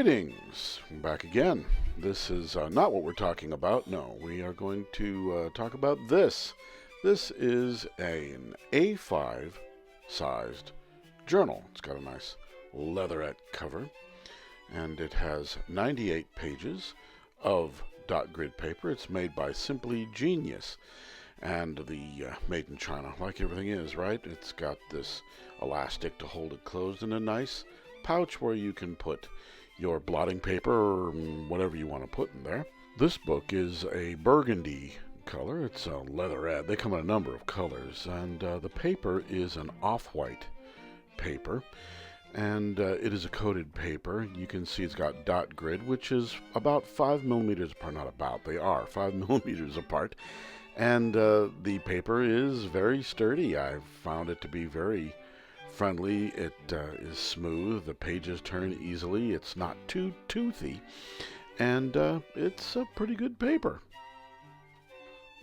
Greetings! Back again. This is not what we're talking about. No, we are going to talk about this. This is an A5 sized journal. It's got a nice leatherette cover, and it has 98 pages of dot grid paper. It's made by Simply Genius, and the made in China, like everything is, right? It's got this elastic to hold it closed and a nice pouch where you can put your blotting paper or whatever you want to put in there. This book is a burgundy color. It's a leatherette. They come in a number of colors, and the paper is an off-white paper, and it is a coated paper. You can see it's got dot grid, which is about 5 millimeters apart. Not about, they are 5 millimeters apart. And the paper is very sturdy. I've found it to be very friendly. It is smooth. The pages turn easily. It's not too toothy. And it's a pretty good paper.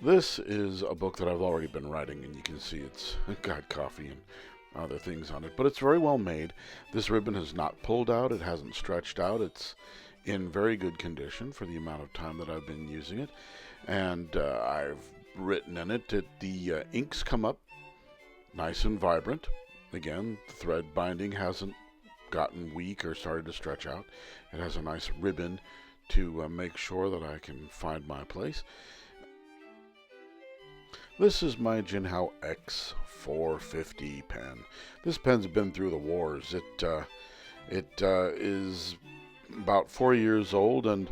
This is a book that I've already been writing, and you can see it's got coffee and other things on it. But it's very well made. This ribbon has not pulled out. It hasn't stretched out. It's in very good condition for the amount of time that I've been using it. And I've written in it that the inks come up nice and vibrant. Again, the thread binding hasn't gotten weak or started to stretch out. It has a nice ribbon to make sure that I can find my place. This is my Jinhao X450 pen. This pen's been through the wars. It is about 4 years old, and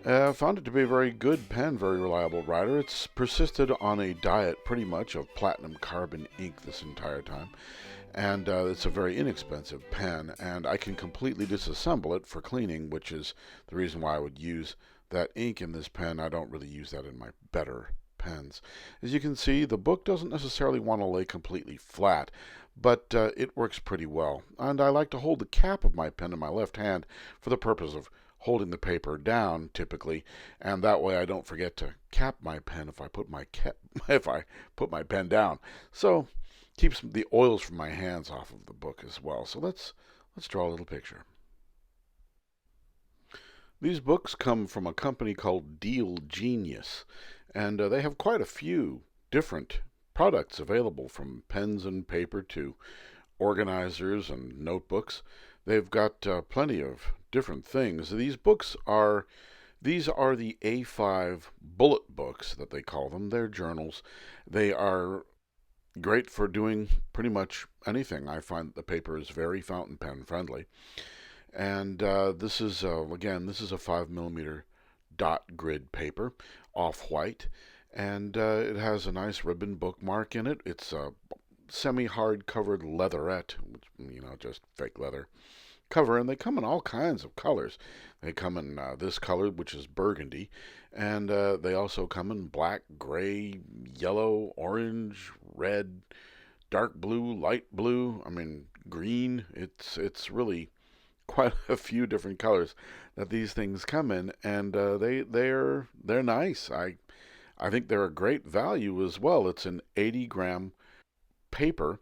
I found it to be a very good pen, very reliable writer. It's persisted on a diet pretty much of platinum carbon ink this entire time. And it's a very inexpensive pen, and I can completely disassemble it for cleaning, which is the reason why I would use that ink in this pen. I don't really use that in my better pens. As you can see, the book doesn't necessarily want to lay completely flat, but it works pretty well. And I like to hold the cap of my pen in my left hand for the purpose of holding the paper down typically, and that way I don't forget to cap my pen if I put my pen down. So keeps the oils from my hands off of the book as well. So let's draw a little picture. These books come from a company called Deal Genius, and they have quite a few different products available, from pens and paper to organizers and notebooks. They've got plenty of different things. These are the A5 bullet books that they call them. They're journals. They are great for doing pretty much anything. I find the paper is very fountain pen friendly. And this is a 5 millimeter dot grid paper, off white, and it has a nice ribbon bookmark in it. It's a semi-hard covered leatherette, just fake leather cover, and they come in all kinds of colors. They come in this color, which is burgundy, and they also come in black, gray, yellow, orange, red, dark blue, light blue, green. It's really quite a few different colors that these things come in, and they're nice. I think they're a great value as well. It's an 80-gram paper.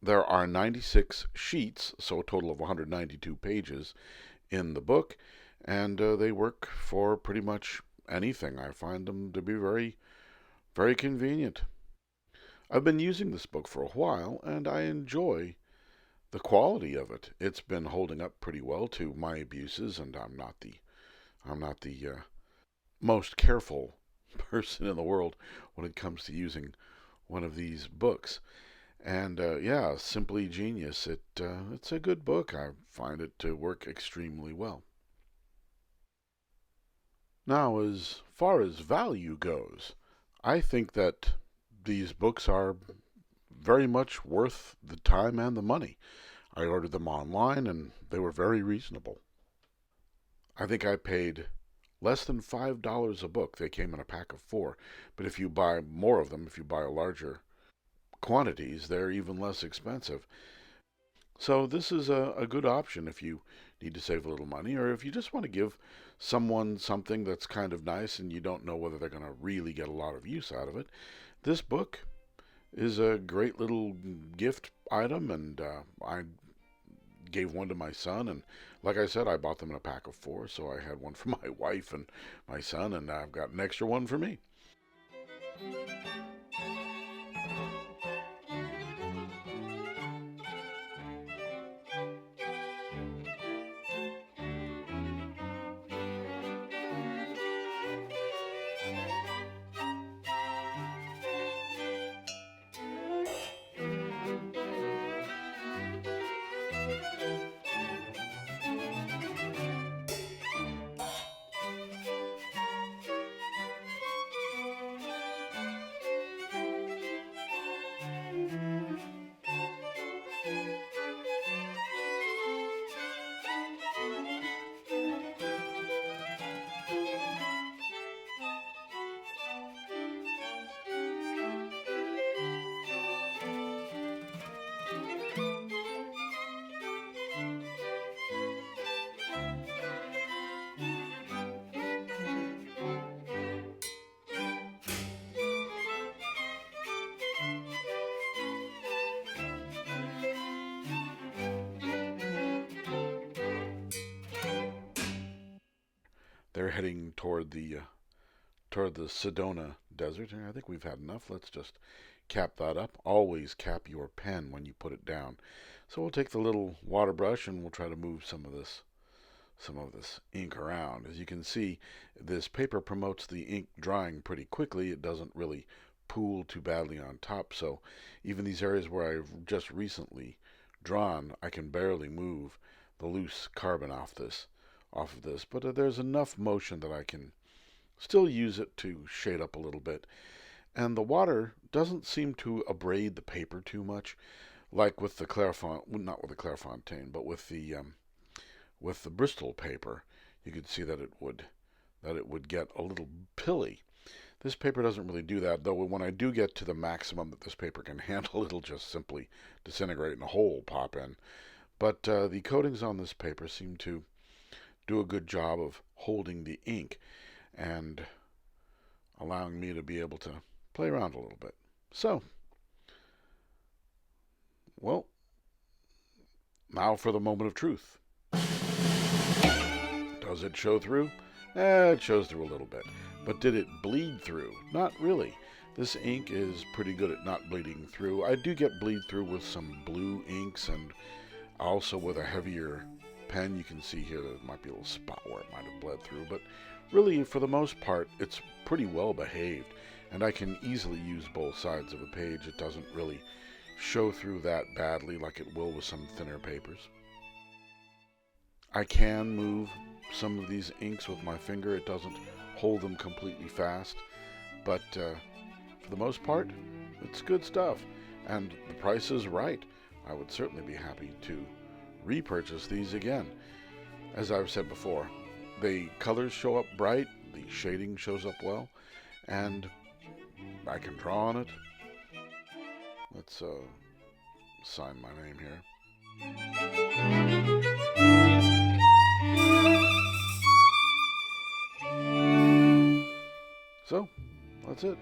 There are 96 sheets, so a total of 192 pages in the book, and they work for pretty much anything. I find them to be very, very convenient. I've been using this book for a while, and I enjoy the quality of it. It's been holding up pretty well to my abuses, and I'm not the most careful person in the world when it comes to using one of these books. And Simply Genius. It's a good book. I find it to work extremely well. Now, as far as value goes, I think that these books are very much worth the time and the money. I ordered them online, and they were very reasonable. I think I paid less than $5 a book. They came in a pack of 4, but if you buy more of them, if you buy larger quantities, they're even less expensive. So this is a good option if you need to save a little money, or if you just want to give someone something that's kind of nice and you don't know whether they're going to really get a lot of use out of it. This book is a great little gift item, and I gave one to my son, and like I said, I bought them in a pack of 4, so I had one for my wife and my son, and I've got an extra one for me. They're heading toward the Sedona Desert, and I think we've had enough. Let's just cap that up. Always cap your pen when you put it down. So we'll take the little water brush and we'll try to move some of this ink around. As you can see, this paper promotes the ink drying pretty quickly. It doesn't really pool too badly on top, so even these areas where I've just recently drawn, I can barely move the loose carbon off of this, but there's enough motion that I can still use it to shade up a little bit. And the water doesn't seem to abrade the paper too much, like with the not with the Clairefontaine, but with the Bristol paper. You could see that it would get a little pilly. This paper doesn't really do that, though. When I do get to the maximum that this paper can handle, it'll just simply disintegrate and a hole pop in. But the coatings on this paper seem to do a good job of holding the ink and allowing me to be able to play around a little bit. So, well, now for the moment of truth. Does it show through? It shows through a little bit. But did it bleed through? Not really. This ink is pretty good at not bleeding through. I do get bleed through with some blue inks, and also with a heavier pen. You can see here there might be a little spot where it might have bled through, but really for the most part it's pretty well behaved, and I can easily use both sides of a page. It doesn't really show through that badly like it will with some thinner papers. I can move some of these inks with my finger. It doesn't hold them completely fast, but for the most part it's good stuff, and the price is right. I would certainly be happy to repurchase these again. As I've said before, the colors show up bright, the shading shows up well, and I can draw on it. Let's sign my name here. So, that's it.